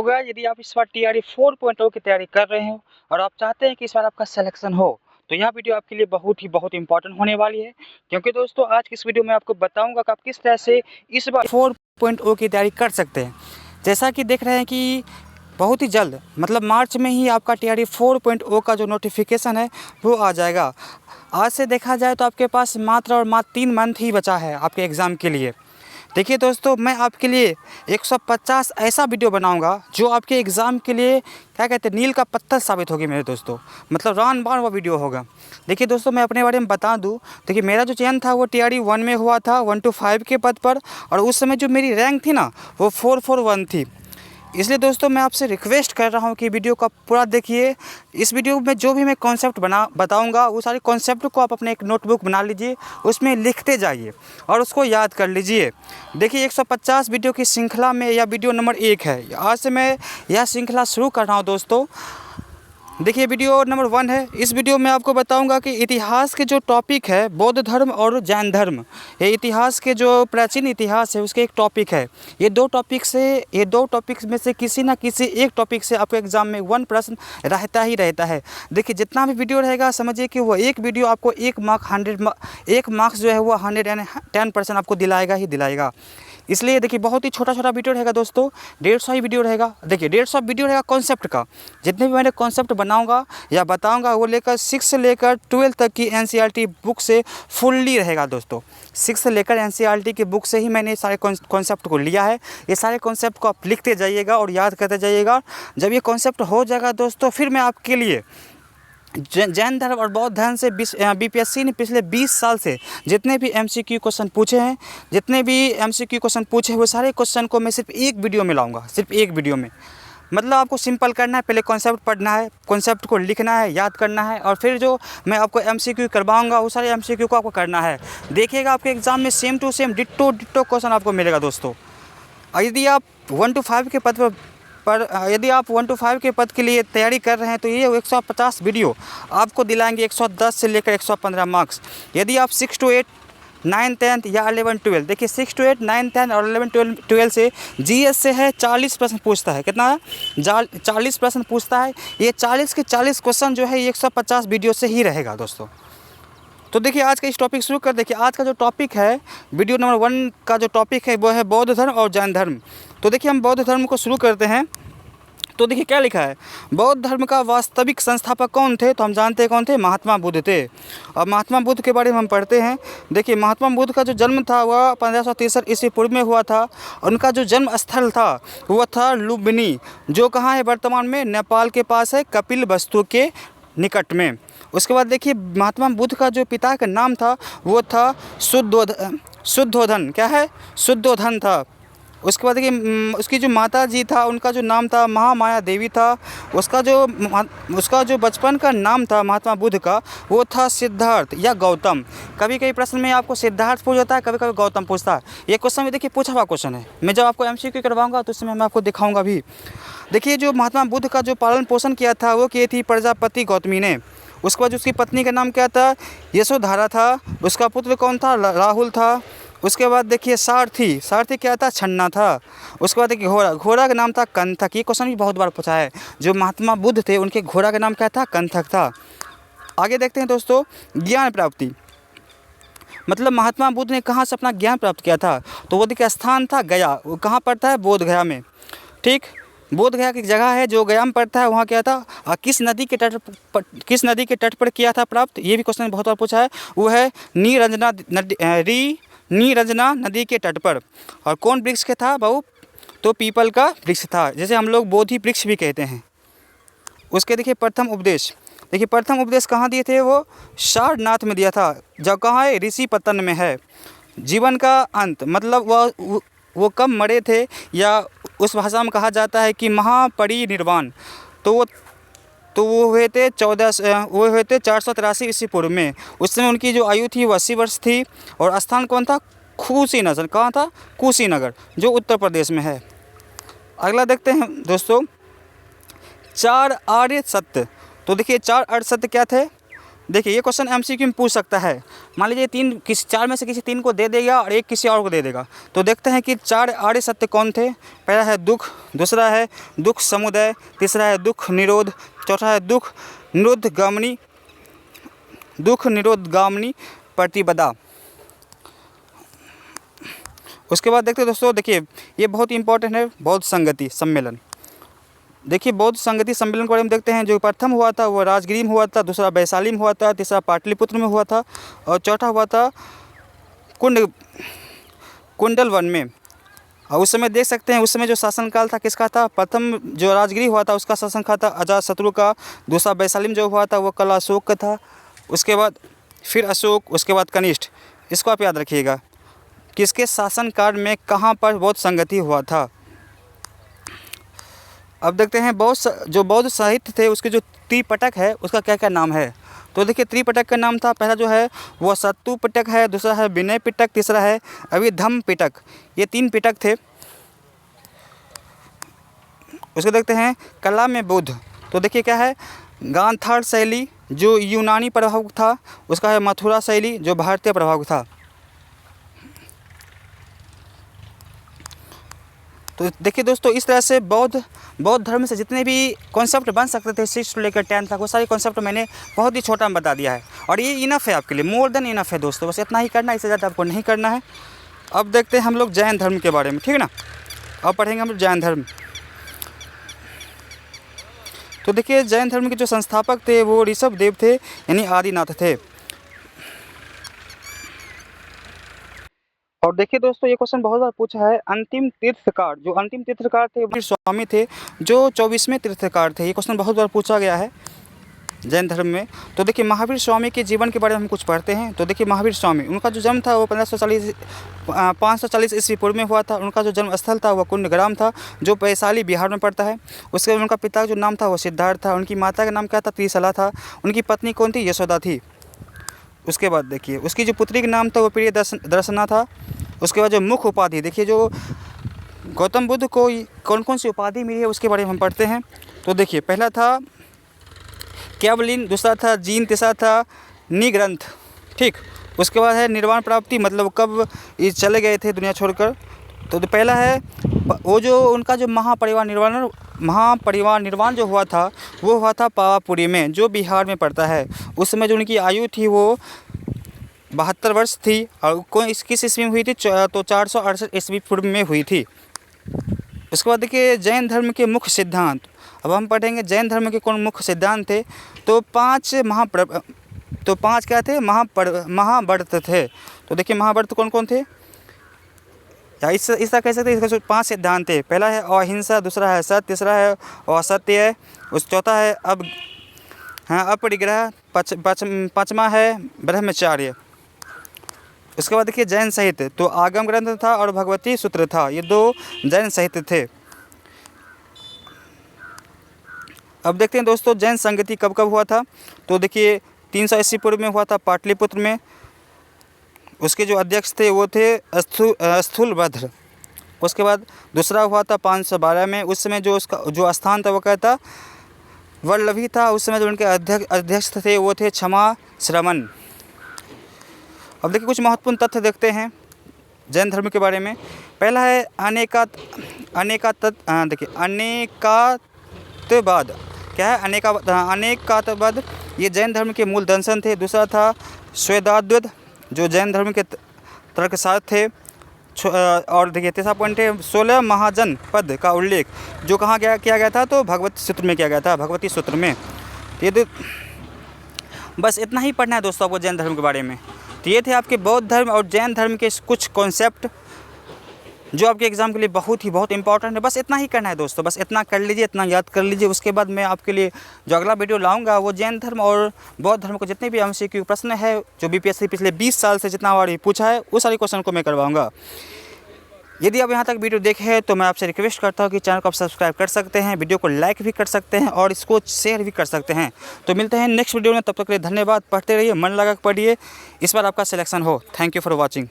तो गाइस यदि आप इस बार टीआरई 4.0 की तैयारी कर रहे हो और आप चाहते हैं कि इस बार आपका सिलेक्शन हो, तो यह वीडियो आपके लिए बहुत इंपॉर्टेंट होने वाली है। क्योंकि दोस्तों आज की इस वीडियो में आपको बताऊंगा कि आप किस तरह से इस बार 4.0 की तैयारी कर सकते हैं। जैसा कि देख रहे हैं कि बहुत ही जल्द मतलब मार्च में ही आपका टीआरई 4.0 का जो नोटिफिकेशन है वो आ जाएगा। आज से देखा जाए तो आपके पास मात्र और मात्र 3 मंथ ही बचा है आपके एग्ज़ाम के लिए। देखिए दोस्तों, मैं आपके लिए 150 ऐसा वीडियो बनाऊंगा जो आपके एग्ज़ाम के लिए क्या कहते हैं नील का पत्थर साबित होगी मेरे दोस्तों। मतलब रामबाण वो वीडियो होगा। देखिए दोस्तों, मैं अपने बारे में बता दूं। देखिए मेरा जो चयन था वो टीआरई 1 में हुआ था 1 to 5 के पद पर, और उस समय जो मेरी रैंक थी ना वो 441 थी। इसलिए दोस्तों मैं आपसे रिक्वेस्ट कर रहा हूँ कि वीडियो का पूरा देखिए। इस वीडियो में जो भी मैं कॉन्सेप्ट बताऊँगा वो सारे कॉन्सेप्ट को आप अपने एक नोटबुक बना लीजिए, उसमें लिखते जाइए और उसको याद कर लीजिए। देखिए 150 वीडियो की श्रृंखला में यह वीडियो नंबर 1 है। आज से मैं यह श्रृंखला शुरू कर रहा हूँ दोस्तों। देखिए वीडियो नंबर 1 है। इस वीडियो में आपको बताऊंगा कि इतिहास के जो टॉपिक है बौद्ध धर्म और जैन धर्म, ये इतिहास के जो प्राचीन इतिहास है उसके एक टॉपिक है। ये दो टॉपिक्स में से किसी ना किसी एक टॉपिक से आपको एग्जाम में 1 प्रश्न रहता ही रहता है। देखिए जितना भी वीडियो रहेगा समझिए कि वो एक वीडियो आपको 1 मार्क्स जो है वो 110% आपको दिलाएगा ही दिलाएगा। इसलिए देखिए बहुत ही छोटा वीडियो रहेगा दोस्तों, 150 ही वीडियो रहेगा। देखिए 150 वीडियो रहेगा कॉन्सेप्ट का। जितने भी मैंने कॉन्सेप्ट बनाऊंगा या बताऊंगा वो लेकर 6 से लेकर 12 तक की एनसीईआरटी बुक से फुल्ली रहेगा दोस्तों। 6 से लेकर एनसीईआरटी की बुक से ही मैंने सारे कॉन्सेप्ट को लिया है। ये सारे कॉन्सेप्ट को आप लिखते जाइएगा और याद करते जाइएगा। जब ये कॉन्सेप्ट हो जाएगा दोस्तों, फिर मैं आपके लिए जैन धर्म और बौद्ध धर्म से बीपीएससी ने पिछले 20 साल से जितने भी एमसीक्यू क्वेश्चन पूछे हैं, वो सारे क्वेश्चन को मैं सिर्फ एक वीडियो में लाऊंगा। सिर्फ एक वीडियो में मतलब आपको सिंपल करना है, पहले कॉन्सेप्ट पढ़ना है, कॉन्सेप्ट को लिखना है, याद करना है, और फिर जो मैं आपको एमसीक्यू करवाऊंगा वो सारे एमसीक्यू को आपको करना है। देखिएगा आपके एग्जाम में same to same ditto question आपको मिलेगा दोस्तों। यदि आप 1 to 5 के पद पर यदि आप 1 to 5 के पद के लिए तैयारी कर रहे हैं तो ये 150 वीडियो आपको दिलाएंगे 110 से लेकर 115 मार्क्स। यदि आप 6 to 8 9, 10 या 11, 12, देखिए 6 to 8, 9, 10 और 11, 12 से जीएस से है 40 प्रश्न पूछता है। कितना? 40 प्रश्न पूछता है। ये 40 के 40 क्वेश्चन जो है 150 वीडियो से ही रहेगा दोस्तों। तो देखिए आज का इस टॉपिक शुरू कर। देखिए आज का जो टॉपिक है, वीडियो नंबर 1 का जो टॉपिक है वो है बौद्ध धर्म और जैन धर्म। तो देखिए हम बौद्ध धर्म को शुरू करते हैं। तो देखिए क्या लिखा है, बौद्ध धर्म का वास्तविक संस्थापक कौन थे? तो हम जानते हैं कौन थे, महात्मा बुद्ध थे। और महात्मा बुद्ध के बारे में हम पढ़ते हैं। देखिए महात्मा बुद्ध का जो जन्म था वह 1563 ईस्वी पूर्व में हुआ था। उनका जो जन्म स्थल था वह था लुम्बिनी, जो कहाँ है वर्तमान में? नेपाल के पास है, कपिलवस्तु के निकट में। उसके बाद देखिए महात्मा बुद्ध का जो पिता का नाम था वो था शुद्धोधन। क्या है? शुद्धोधन था। उसके बाद देखिए उसकी जो माता जी था उनका जो नाम था महामाया देवी था। उसका जो बचपन का नाम था महात्मा बुद्ध का वो था सिद्धार्थ या गौतम। कभी कभी प्रश्न में आपको सिद्धार्थ पूछ जाता है, कभी कभी गौतम पूछता है। ये क्वेश्चन भी देखिए पूछा हुआ क्वेश्चन है। मैं जब आपको एमसीक्यू करवाऊंगा तो उसमें मैं आपको दिखाऊंगा भी। देखिए जो महात्मा बुद्ध का जो पालन पोषण किया था वो की थी प्रजापति गौतमी ने। उसके बाद उसकी पत्नी का नाम क्या था? यशोधरा था। उसका पुत्र कौन था? राहुल था। उसके बाद देखिए सारथी क्या था? छन्ना था। उसके बाद देखिए घोड़ा का नाम था कंथक। ये क्वेश्चन भी बहुत बार पूछा है। जो महात्मा बुद्ध थे उनके घोड़ा का नाम क्या था? कंथक था। आगे देखते हैं दोस्तों, ज्ञान प्राप्ति। मतलब महात्मा बुद्ध ने कहाँ से अपना ज्ञान प्राप्त किया था? तो वो देखिए स्थान था गया। वो कहाँ पड़ता है? बोध गया में। ठीक, बोध गया की जगह है जो गया में पड़ता है। वहाँ क्या था? किस नदी के तट पर किया था प्राप्त? ये भी क्वेश्चन बहुत बार पूछा है। वो है नीरंजना नदी के तट पर। और कौन वृक्ष के था बहु? तो पीपल का वृक्ष था, जैसे हम लोग बोधि वृक्ष भी कहते हैं। उसके देखिए प्रथम उपदेश। देखिए प्रथम उपदेश कहाँ दिए थे? वो सारनाथ में दिया था, जब कहाँ है? ऋषि पतन में है। जीवन का अंत मतलब वो कब मरे थे, या उस भाषा में कहा जाता है कि महापरिनिर्वाण। तो वो हुए थे 483 ईस्वी पूर्व में। उस समय उनकी जो आयु थी वो 80 वर्ष थी। और स्थान कौन था? कुशीनगर। कहाँ था? कुशीनगर, जो उत्तर प्रदेश में है। अगला देखते हैं दोस्तों, 4 आर्य सत्य। तो देखिए 4 आर्य सत्य क्या थे? देखिए ये क्वेश्चन एमसीक्यू में पूछ सकता है। मान लीजिए चार में से किसी तीन को दे देगा और एक किसी और को दे देगा। तो देखते हैं कि 4 आर्य सत्य कौन थे। पहला है दुख, दूसरा है दुख समुदय, तीसरा है दुख निरोध, चौथा है दुख निरोधगामिनी प्रतिपदा। उसके बाद देखते हैं दोस्तों, देखिए ये बहुत इंपॉर्टेंट है, बौद्ध संगति सम्मेलन। देखिए बौद्ध संगति सम्मेलन के बारे में देखते हैं। जो प्रथम हुआ था वो राजगिरी में हुआ था, दूसरा वैशाली में हुआ था, तीसरा पाटलिपुत्र में हुआ था और चौथा हुआ था कुंडलवन में। और उस समय देख सकते हैं, उस समय जो शासनकाल था किसका था। प्रथम जो राजगिरी हुआ था उसका शासनकाल था अजातशत्रु का, दूसरा वैशाली में जो हुआ था वो कल अशोक का था, उसके बाद फिर अशोक, उसके बाद कनिष्ठ। इसको आप याद रखिएगा, किसके शासनकाल में कहाँ पर बौद्ध संगति हुआ था। अब देखते हैं जो बौद्ध साहित्य थे उसके जो त्रिपिटक है उसका क्या क्या नाम है। तो देखिए त्रिपिटक का नाम था, पहला जो है वो सत्तु पिटक है, दूसरा है विनय पिटक, तीसरा है अभिधम्म पिटक। ये 3 पिटक थे। उसको देखते हैं कला में बुद्ध। तो देखिए क्या है, गांधार शैली जो यूनानी प्रभाव था, उसका है मथुरा शैली जो भारतीय प्रभाव था। तो देखिए दोस्तों, इस तरह से बौद्ध धर्म से जितने भी कॉन्सेप्ट बन सकते थे 6 से लेकर 10 तक, वो सारे कॉन्सेप्ट मैंने बहुत ही छोटा में बता दिया है और ये इनफ है आपके लिए, मोर देन इनफ है दोस्तों। बस इतना ही करना है, इससे ज़्यादा आपको नहीं करना है। अब देखते हैं हम लोग जैन धर्म के बारे में, ठीक है ना। अब पढ़ेंगे हम लोग जैन धर्म। तो देखिए जैन धर्म के जो संस्थापक थे वो ऋषभ देव थे, यानी आदिनाथ थे। और देखिए दोस्तों, ये क्वेश्चन बहुत बार पूछा है, अंतिम तीर्थकार थे महावीर स्वामी थे, जो 24वें तीर्थकार थे। ये क्वेश्चन बहुत बार पूछा गया है जैन धर्म में। तो देखिए महावीर स्वामी के जीवन के बारे में हम कुछ पढ़ते हैं। तो देखिए महावीर स्वामी, उनका जो जन्म था वो 540 ईस्वी पूर्व में हुआ था। उनका जो जन्म स्थल था वो कुंडग्राम था, जो वैशाली बिहार में पड़ता है। उसके बाद उनका पिता का जो नाम था वो सिद्धार्थ था, उनकी माता का नाम क्या था, त्रिशला था, उनकी पत्नी कौन थी, यशोदा थी। उसके बाद देखिए उसकी जो पुत्री का नाम था वो प्रिय दर्शना था। उसके बाद जो मुख्य उपाधि, देखिए जो गौतम बुद्ध को कौन कौन सी उपाधि मिली है उसके बारे में हम पढ़ते हैं। तो देखिए पहला था कैवलिन, दूसरा था जीन, तीसरा था निग्रंथ, ठीक। उसके बाद है निर्वाण प्राप्ति, मतलब कब ये चले गए थे दुनिया छोड़कर। तो पहला है वो जो उनका जो महापरिवार निर्वाण जो हुआ था वो हुआ था पावापुरी में, जो बिहार में पड़ता है। उस समय जो उनकी आयु थी वो 72 वर्ष थी और किस ईस्वी में हुई थी, तो 468 ईस्वी पूर्व में हुई थी। उसके बाद देखिए जैन धर्म के मुख्य सिद्धांत। अब हम पढ़ेंगे जैन धर्म के कौन मुख्य सिद्धांत थे। तो 5 क्या थे, महाव्रत थे। तो देखिए महाव्रत कौन कौन थे, या इस तरह कह सकते हैं, इसके 5 सिद्धांत थे। पहला है अहिंसा, दूसरा है सत्य, तीसरा है असत्य, चौथा है अपरिग्रह, पाँचवा है ब्रह्मचार्य। उसके बाद देखिए जैन साहित्य, तो आगम ग्रंथ था और भगवती सूत्र था, ये 2 जैन साहित्य थे। अब देखते हैं दोस्तों जैन संगति कब कब हुआ था। तो देखिए 300 ईस्वी पूर्व में हुआ था पाटलिपुत्र में। उसके जो अध्यक्ष थे वो थे स्थूलभद्र। उसके बाद दूसरा हुआ था 512 में। उस समय जो उसका जो स्थान था वो क्या था, वल्लभी था। उस समय जो उनके अध्यक्ष थे वो थे क्षमा श्रवण। अब देखिए कुछ महत्वपूर्ण तथ्य देखते हैं जैन धर्म के बारे में। पहला है अनेकात्ववाद। क्या है, अनेकात्ववाद, ये जैन धर्म के मूल दर्शन थे। दूसरा था श्वेताद्वैत, जो जैन धर्म के तर्कशास्त्र थे। और देखिए तीसरा पॉइंट है 16 महाजन पद का उल्लेख, जो कहाँ किया गया था, तो भगवती सूत्र में किया गया था, भगवती सूत्र में। ये तो बस इतना ही पढ़ना है दोस्तों आपको जैन धर्म के बारे में। तो ये थे आपके बौद्ध धर्म और जैन धर्म के कुछ कॉन्सेप्ट जो आपके एग्ज़ाम के लिए बहुत इंपॉर्टेंट है। बस इतना ही करना है दोस्तों, बस इतना कर लीजिए, इतना याद कर लीजिए। उसके बाद मैं आपके लिए जो अगला वीडियो लाऊंगा वो जैन धर्म और बौद्ध धर्म को जितने भी MCQ प्रश्न है जो BPSC पिछले 20 साल से जितना बार पूछा है उस सारे क्वेश्चन को मैं करवाऊँगा। यदि आप यहाँ तक वीडियो देखे हैं तो मैं आपसे रिक्वेस्ट करता हूँ कि चैनल को आप सब्सक्राइब कर सकते हैं, वीडियो को लाइक भी कर सकते हैं और इसको शेयर भी कर सकते हैं। तो मिलते हैं नेक्स्ट वीडियो में, तब तक के लिए धन्यवाद। पढ़ते रहिए, मन लगा के पढ़िए, इस बार आपका सिलेक्शन हो। Thank you for watching.